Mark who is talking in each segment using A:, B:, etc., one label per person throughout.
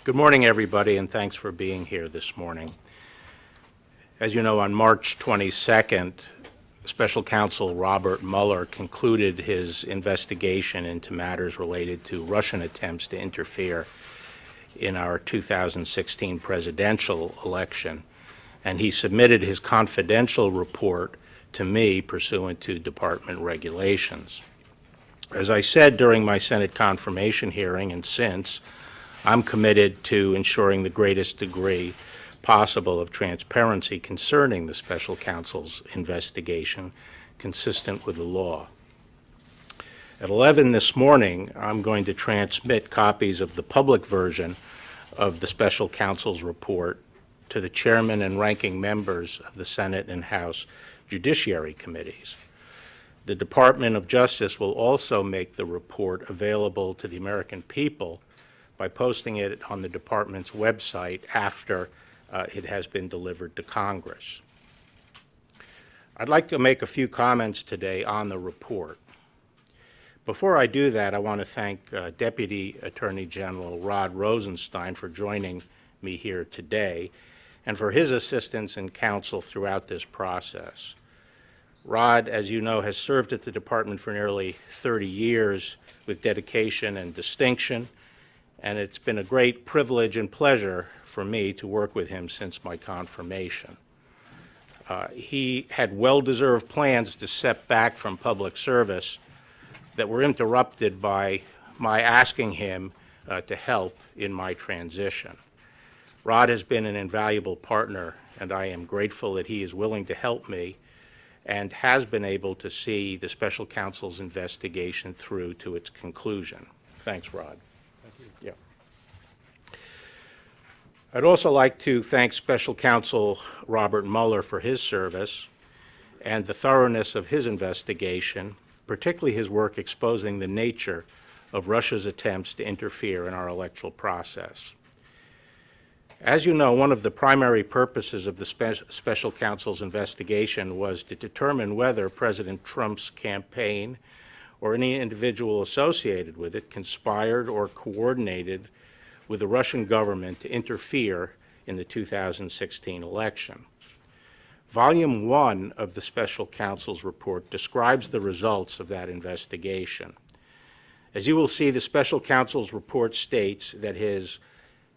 A: Good morning, everybody, and thanks for being here this morning. As you know, on March 22nd, Special Counsel Robert Mueller concluded his investigation into matters related to Russian attempts to interfere in our 2016 presidential election, and he submitted his confidential report to me pursuant to department regulations. As I said during my Senate confirmation hearing and since, I'm committed to ensuring the greatest degree possible of transparency concerning the special counsel's investigation, consistent with the law. At 11 this morning, I'm going to transmit copies of the public version of the special counsel's report to the chairman and ranking members of the Senate and House Judiciary Committees. The Department of Justice will also make the report available to the American people by posting it on the department's website after it has been delivered to Congress. I'd like to make a few comments today on the report. Before I do that, I want to thank Deputy Attorney General Rod Rosenstein for joining me here today and for his assistance and counsel throughout this process. Rod, as you know, has served at the department for nearly 30 years with dedication and distinction, and it's been a great privilege and pleasure for me to work with him since my confirmation. He had well-deserved plans to step back from public service that were interrupted by my asking him to help in my transition. Rod has been an invaluable partner, and I am grateful that he is willing to help me and has been able to see the special counsel's investigation through to its conclusion. Thanks, Rod. Yeah. I'd also like to thank Special Counsel Robert Mueller for his service and the thoroughness of his investigation, particularly his work exposing the nature of Russia's attempts to interfere in our electoral process. As you know, one of the primary purposes of the Special Counsel's investigation was to determine whether President Trump's campaign or any individual associated with it conspired or coordinated with the Russian government to interfere in the 2016 election. Volume 1 of the Special Counsel's report describes the results of that investigation. As you will see, the Special Counsel's report states that his,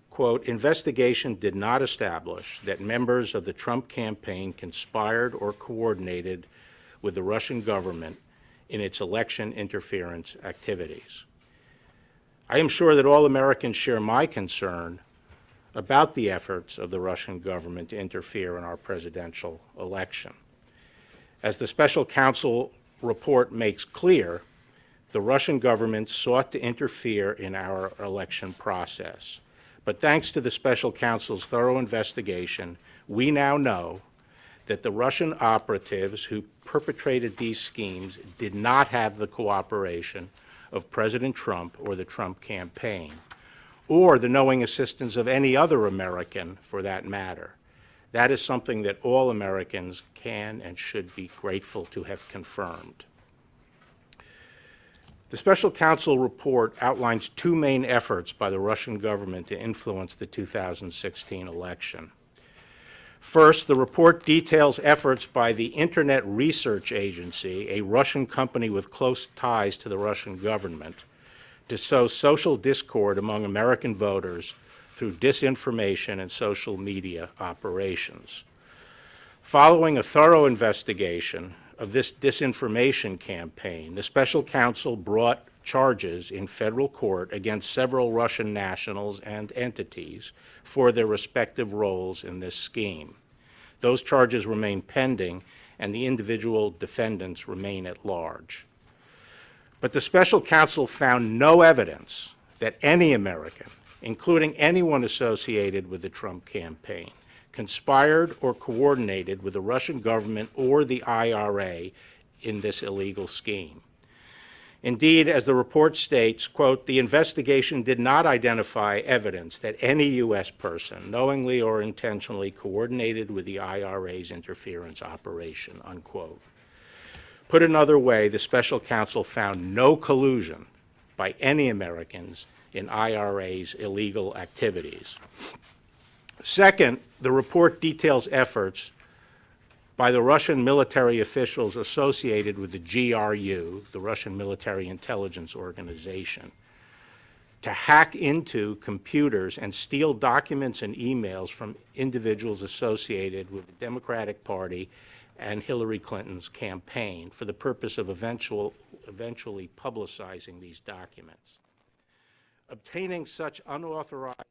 A: quote, investigation did not establish that members of the Trump campaign conspired or coordinated with the Russian government in its election interference activities. I am sure that all Americans share my concern about the efforts of the Russian government to interfere in our presidential election. As the Special Counsel report makes clear, the Russian government sought to interfere in our election process. But thanks to the Special Counsel's thorough investigation, we now know that the Russian operatives who perpetrated these schemes did not have the cooperation of President Trump or the Trump campaign, or the knowing assistance of any other American for that matter. That is something that all Americans can and should be grateful to have confirmed. The Special Counsel report outlines two main efforts by the Russian government to influence the 2016 election. First, the report details efforts by the Internet Research Agency, a Russian company with close ties to the Russian government, to sow social discord among American voters through disinformation and social media operations. Following a thorough investigation of this disinformation campaign, the Special Counsel brought charges in federal court against several Russian nationals and entities for their respective roles in this scheme. Those charges remain pending, and the individual defendants remain at large. But the Special Counsel found no evidence that any American, including anyone associated with the Trump campaign, conspired or coordinated with the Russian government or the IRA in this illegal scheme. Indeed, as the report states, quote, the investigation did not identify evidence that any U.S. person knowingly or intentionally coordinated with the IRA's interference operation, unquote. Put another way, the Special Counsel found no collusion by any Americans in IRA's illegal activities. Second, the report details efforts by the Russian military officials associated with the GRU, the Russian Military Intelligence Organization, to hack into computers and steal documents and emails from individuals associated with the Democratic Party and Hillary Clinton's campaign for the purpose of eventually publicizing these documents. Obtaining such unauthorized access.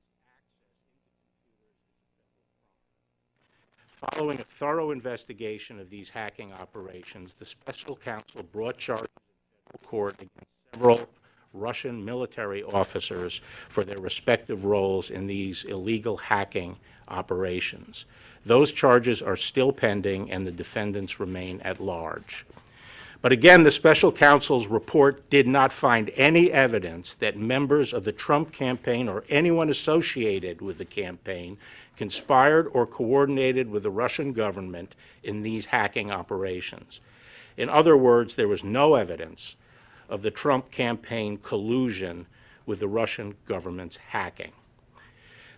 A: Following a thorough investigation of these hacking operations, the special counsel brought charges in federal court against several Russian military officers for their respective roles in these illegal hacking operations. Those charges are still pending, and the defendants remain at large. But again, the special counsel's report did not find any evidence that members of the Trump campaign or anyone associated with the campaign conspired or coordinated with the Russian government in these hacking operations. In other words, there was no evidence of the Trump campaign collusion with the Russian government's hacking.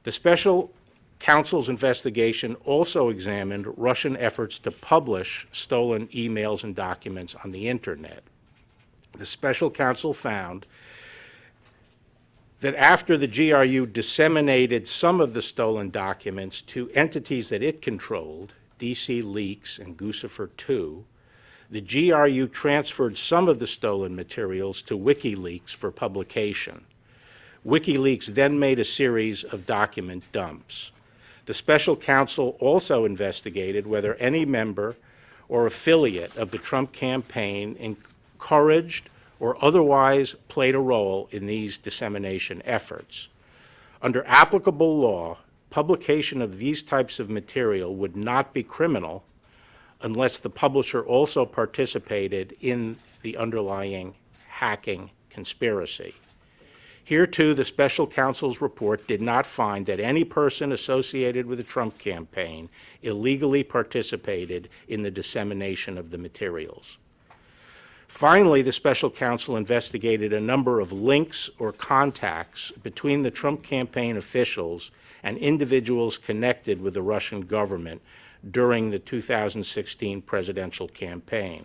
A: The special counsel's investigation also examined Russian efforts to publish stolen emails and documents on the internet. The special counsel found that after the GRU disseminated some of the stolen documents to entities that it controlled, DC Leaks and Guccifer 2, the GRU transferred some of the stolen materials to WikiLeaks for publication. WikiLeaks then made a series of document dumps. The special counsel also investigated whether any member or affiliate of the Trump campaign encouraged or otherwise played a role in these dissemination efforts. Under applicable law, publication of these types of material would not be criminal unless the publisher also participated in the underlying hacking conspiracy. Here, too, the special counsel's report did not find that any person associated with the Trump campaign illegally participated in the dissemination of the materials. Finally, the special counsel investigated a number of links or contacts between the Trump campaign officials and individuals connected with the Russian government during the 2016 presidential campaign.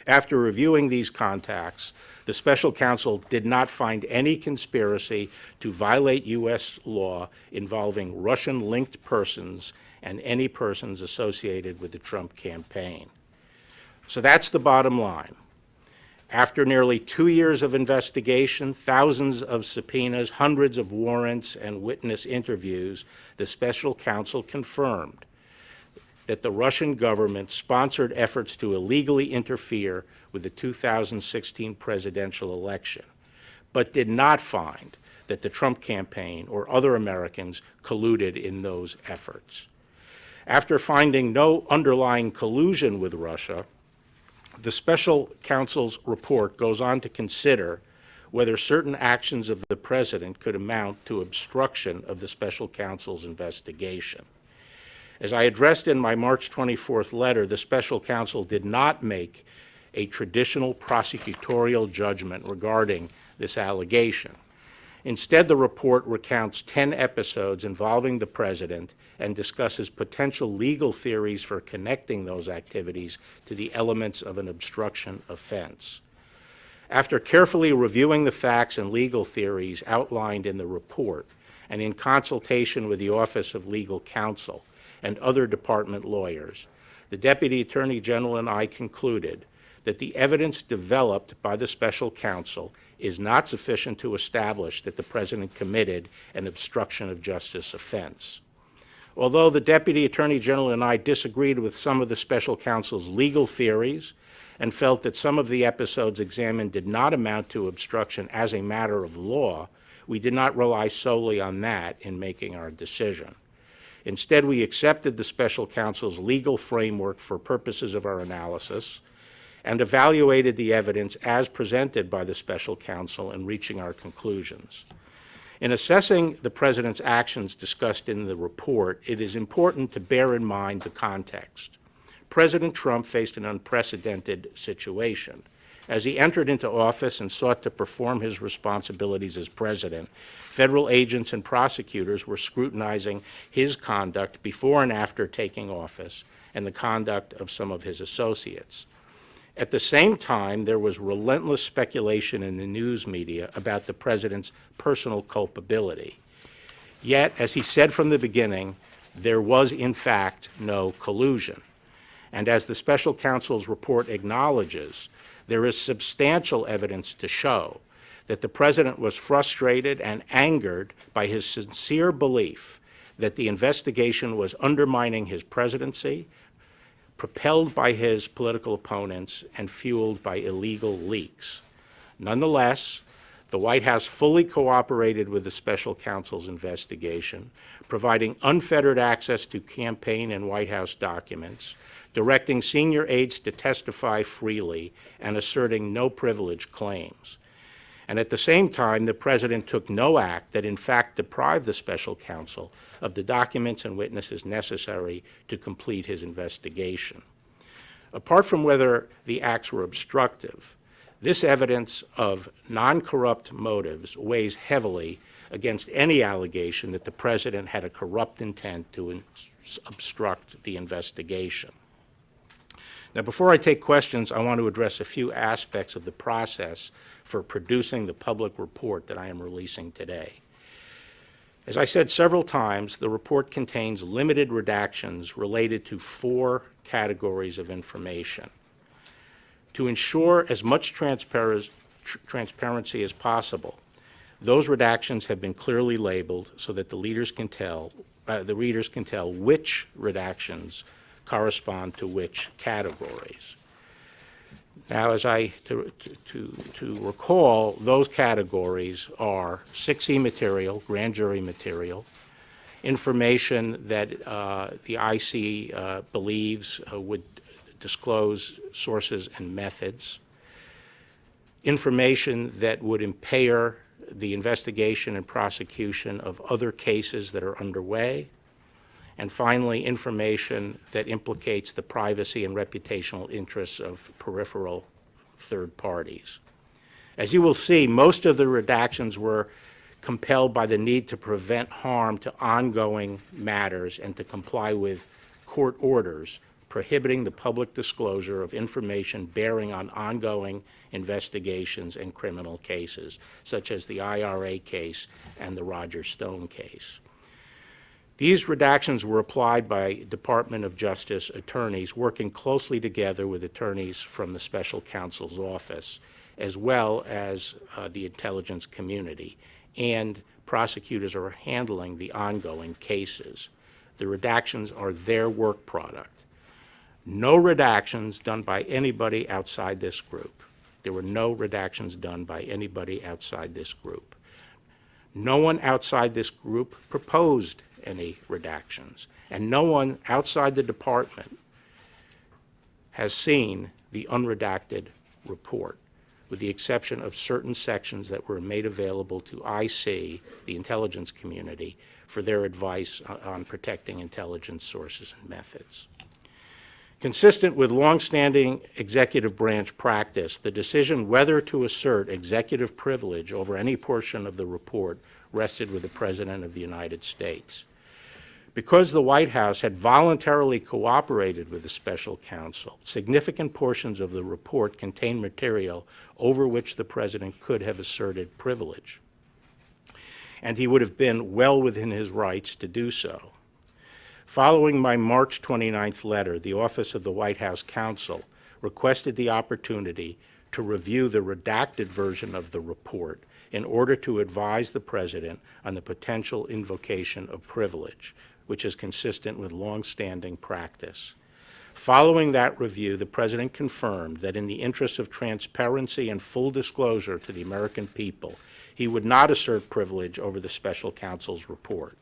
A: After reviewing these contacts, the special counsel did not find any conspiracy to violate U.S. law involving Russian-linked persons and any persons associated with the Trump campaign. So that's the bottom line. After nearly 2 years of investigation, thousands of subpoenas, hundreds of warrants, and witness interviews, the special counsel confirmed that the Russian government sponsored efforts to illegally interfere with the 2016 presidential election, but did not find that the Trump campaign or other Americans colluded in those efforts. After finding no underlying collusion with Russia, the special counsel's report goes on to consider whether certain actions of the president could amount to obstruction of the special counsel's investigation. As I addressed in my March 24th letter, the special counsel did not make a traditional prosecutorial judgment regarding this allegation. Instead, the report recounts 10 episodes involving the president and discusses potential legal theories for connecting those activities to the elements of an obstruction offense. After carefully reviewing the facts and legal theories outlined in the report, and in consultation with the Office of Legal Counsel and other department lawyers, the Deputy Attorney General and I concluded that the evidence developed by the special counsel is not sufficient to establish that the president committed an obstruction of justice offense. Although the Deputy Attorney General and I disagreed with some of the special counsel's legal theories and felt that some of the episodes examined did not amount to obstruction as a matter of law, we did not rely solely on that in making our decision. Instead, we accepted the special counsel's legal framework for purposes of our analysis and evaluated the evidence as presented by the special counsel in reaching our conclusions. In assessing the president's actions discussed in the report, it is important to bear in mind the context. President Trump faced an unprecedented situation. As he entered into office and sought to perform his responsibilities as president, federal agents and prosecutors were scrutinizing his conduct before and after taking office and the conduct of some of his associates. At the same time, there was relentless speculation in the news media about the president's personal culpability. Yet, as he said from the beginning, there was in fact no collusion. And as the special counsel's report acknowledges, there is substantial evidence to show that the president was frustrated and angered by his sincere belief that the investigation was undermining his presidency, propelled by his political opponents, and fueled by illegal leaks. Nonetheless, the White House fully cooperated with the special counsel's investigation, providing unfettered access to campaign and White House documents, directing senior aides to testify freely, and asserting no privilege claims. And at the same time, the president took no act that in fact deprived the special counsel of the documents and witnesses necessary to complete his investigation. Apart from whether the acts were obstructive, this evidence of non-corrupt motives weighs heavily against any allegation that the president had a corrupt intent to obstruct the investigation. Now, before I take questions, I want to address a few aspects of the process for producing the public report that I am releasing today. As I said several times, the report contains limited redactions related to 4 categories of information. To ensure as much transparency as possible, those redactions have been clearly labeled so that the readers can tell which redactions correspond to which categories. Now, to recall, those categories are 6E material, grand jury material, information that the IC believes would disclose sources and methods, information that would impair the investigation and prosecution of other cases that are underway, and finally, information that implicates the privacy and reputational interests of peripheral third parties. As you will see, most of the redactions were compelled by the need to prevent harm to ongoing matters and to comply with court orders prohibiting the public disclosure of information bearing on ongoing investigations and criminal cases, such as the IRA case and the Roger Stone case. These redactions were applied by Department of Justice attorneys working closely together with attorneys from the special counsel's office, as well as the intelligence community, and prosecutors are handling the ongoing cases. The redactions are their work product. No redactions done by anybody outside this group. There were no redactions done by anybody outside this group. No one outside this group proposed any redactions, and no one outside the department has seen the unredacted report, with the exception of certain sections that were made available to IC, the intelligence community, for their advice on protecting intelligence sources and methods. Consistent with longstanding executive branch practice, the decision whether to assert executive privilege over any portion of the report rested with the President of the United States. Because the White House had voluntarily cooperated with the special counsel, significant portions of the report contained material over which the President could have asserted privilege, and he would have been well within his rights to do so. Following my March 29th letter, the Office of the White House Counsel requested the opportunity to review the redacted version of the report in order to advise the President on the potential invocation of privilege, which is consistent with longstanding practice. Following that review, the President confirmed that in the interest of transparency and full disclosure to the American people, he would not assert privilege over the special counsel's report.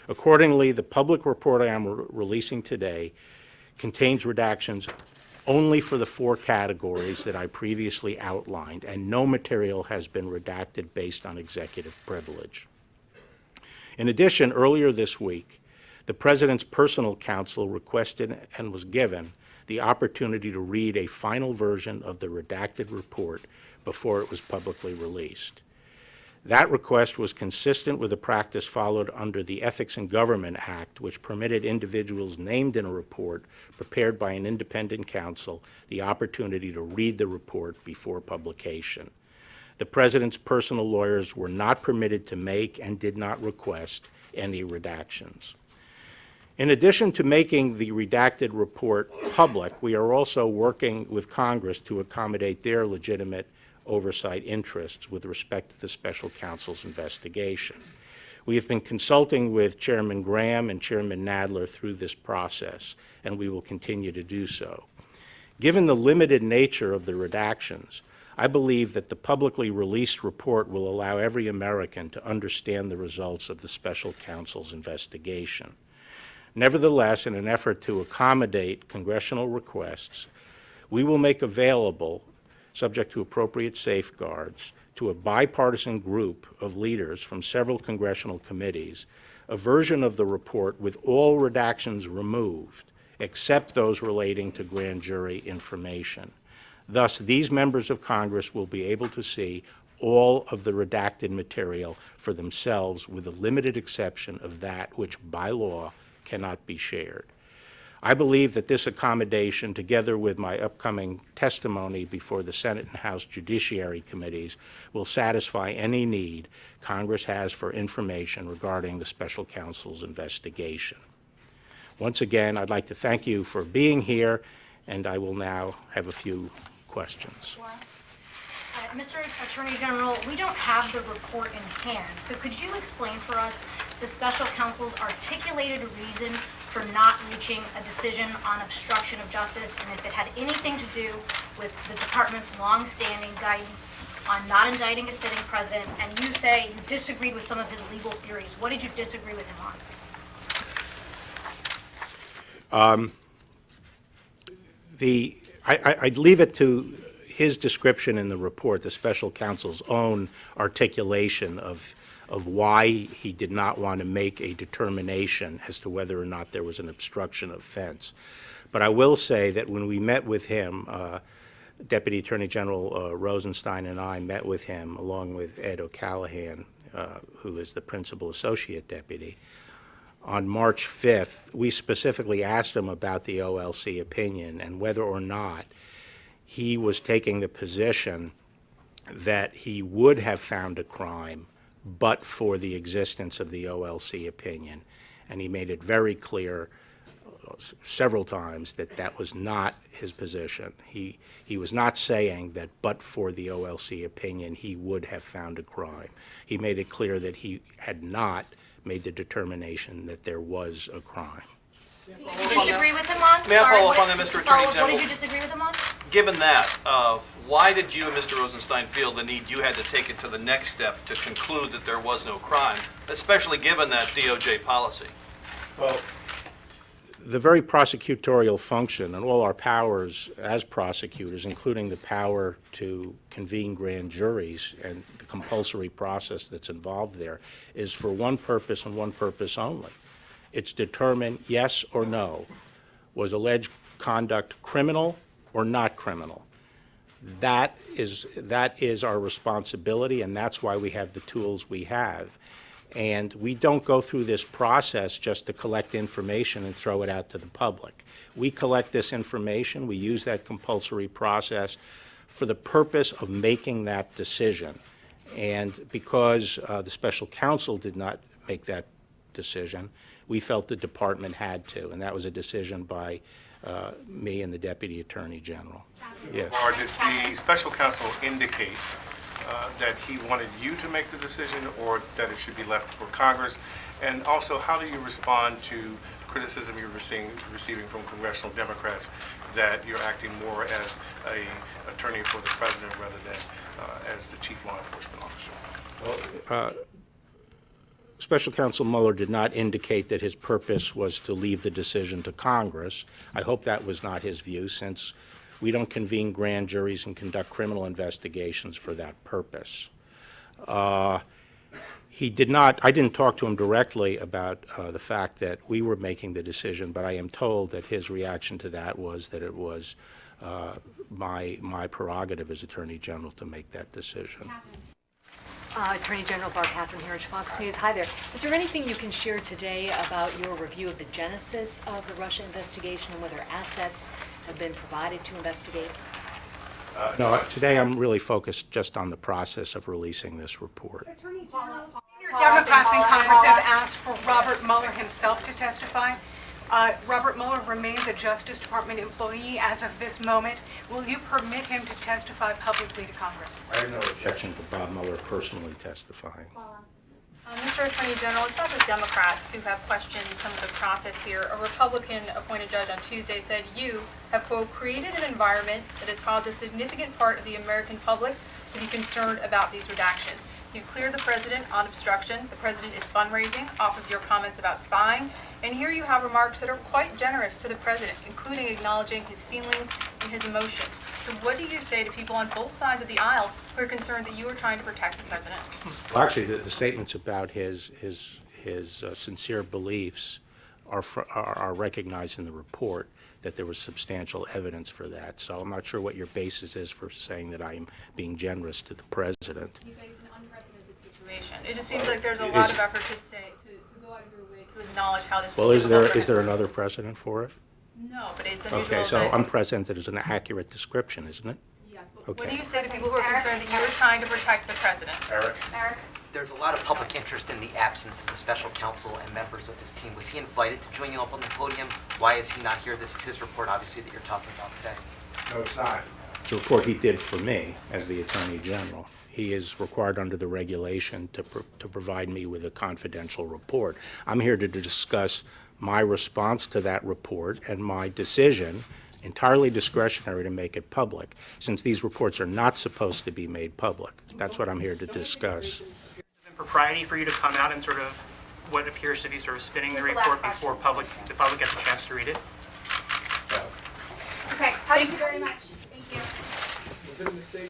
A: Accordingly, the public report I am releasing today contains redactions only for the 4 categories that I previously outlined, and no material has been redacted based on executive privilege. In addition, earlier this week, the President's personal counsel requested and was given the opportunity to read a final version of the redacted report before it was publicly released. That request was consistent with the practice followed under the Ethics in Government Act, which permitted individuals named in a report prepared by an independent counsel the opportunity to read the report before publication. The President's personal lawyers were not permitted to make and did not request any redactions. In addition to making the redacted report public, we are also working with Congress to accommodate their legitimate oversight interests with respect to the special counsel's investigation. We have been consulting with Chairman Graham and Chairman Nadler through this process, and we will continue to do so. Given the limited nature of the redactions, I believe that the publicly released report will allow every American to understand the results of the special counsel's investigation. Nevertheless, in an effort to accommodate congressional requests, we will make available, subject to appropriate safeguards, to a bipartisan group of leaders from several congressional committees, a version of the report with all redactions removed, except those relating to grand jury information. Thus, these members of Congress will be able to see all of the redacted material for themselves, with the limited exception of that which, by law, cannot be shared. I believe that this accommodation, together with my upcoming testimony before the Senate and House Judiciary Committees, will satisfy any need Congress has for information regarding the special counsel's investigation. Once again, I'd like to thank you for being here, and I will now have a few questions.
B: Mr. Attorney General, we don't have the report in hand, so could you explain for us the special counsel's articulated reason for not reaching a decision on obstruction of justice, and if it had anything to do with the department's long-standing guidance on not indicting a sitting president? And you say you disagreed with some of his legal theories. What did you disagree with him on?
A: I'd leave it to his description in the report, the special counsel's own articulation of why he did not want to make a determination as to whether or not there was an obstruction offense. But I will say that when we met with him, Deputy Attorney General Rosenstein and I met with him, along with Ed O'Callahan, who is the principal associate deputy, on March 5th, we specifically asked him about the OLC opinion and whether or not he was taking the position that he would have found a crime but for the existence of the OLC opinion. And he made it very clear several times that that was not his position. He was not saying that but for the OLC opinion he would have found a crime. He made it clear that he had not made the determination that there was a crime.
B: Did you disagree with him on?
C: May I follow up on that, Mr. Attorney General?
B: What did you disagree with him on?
C: Given that, why did you and Mr. Rosenstein feel the need you had to take it to the next step to conclude that there was no crime, especially given that DOJ policy?
A: Well, the very prosecutorial function and all our powers as prosecutors, including the power to convene grand juries and the compulsory process that's involved there, is for one purpose and one purpose only. It's determine yes or no. Was alleged conduct criminal or not criminal? That is our responsibility, and that's why we have the tools we have. And we don't go through this process just to collect information and throw it out to the public. We collect this information, we use that compulsory process for the purpose of making that decision. And because the special counsel did not make that decision, we felt the department had to, and that was a decision by me and the Deputy Attorney General. Yes.
D: Or did the special counsel indicate that he wanted you to make the decision, or that it should be left for Congress? And also, how do you respond to criticism you're receiving from congressional Democrats that you're acting more as an attorney for the president rather than as the chief law enforcement officer?
A: Well, Special Counsel Mueller did not indicate that his purpose was to leave the decision to Congress. I hope that was not his view, since we don't convene grand juries and conduct criminal investigations for that purpose. He did not, I didn't talk to him directly about the fact that we were making the decision, but I am told that his reaction to that was that it was my prerogative as Attorney General to make that decision.
E: Attorney General Barr, Catherine Herridge, Fox News. Hi there. Is there anything you can share today about your review of the genesis of the Russia investigation and whether assets have been provided to investigate?
A: No, today I'm really focused just on the process of releasing this report.
F: Senior Democrats in Congress have asked for Robert Mueller himself to testify. Robert Mueller remains a Justice Department employee as of this moment. Will you permit him to testify publicly to Congress?
A: I have no objection to Bob Mueller personally testifying.
G: Mr. Attorney General, it's not just Democrats who have questioned some of the process here. A Republican-appointed judge on Tuesday said you have, quote, created an environment that has caused a significant part of the American public to be concerned about these redactions. You've cleared the president on obstruction. The president is fundraising off of your comments about spying. And here you have remarks that are quite generous to the president, including acknowledging his feelings and his emotions. So what do you say to people on both sides of the aisle who are concerned that you are trying to protect the president?
A: Well, actually, the statements about his sincere beliefs are recognized in the report, that there was substantial evidence for that. So I'm not sure what your basis is for saying that I'm being generous to the president.
G: You face an unprecedented situation. It just seems like there's a lot of effort to go out of your way to acknowledge how this.
A: Well, is there another precedent for it?
G: No, but it's unusual.
A: Okay, so
G: that-
A: unprecedented is an accurate description, isn't it?
G: Yes, but
A: Okay.
G: what do you say to people who are concerned that you are trying to protect the president?
D: Eric?
H: There's a lot of public interest in the absence of the special counsel and members of his team. Was he invited to join you up on the podium? Why is he not here? This is his report, obviously, that you're talking about today.
A: No, it's not. It's a report he did for me as the Attorney General. He is required under the regulation to provide me with a confidential report. I'm here to discuss my response to that report and my decision, entirely discretionary, to make it public, since these reports are not supposed to be made public. That's what I'm here to discuss.
I: Propriety for you to come out and sort of what appears to be sort of spinning the report before the public gets a chance to read it?
G: Okay, thank you very much. Thank you.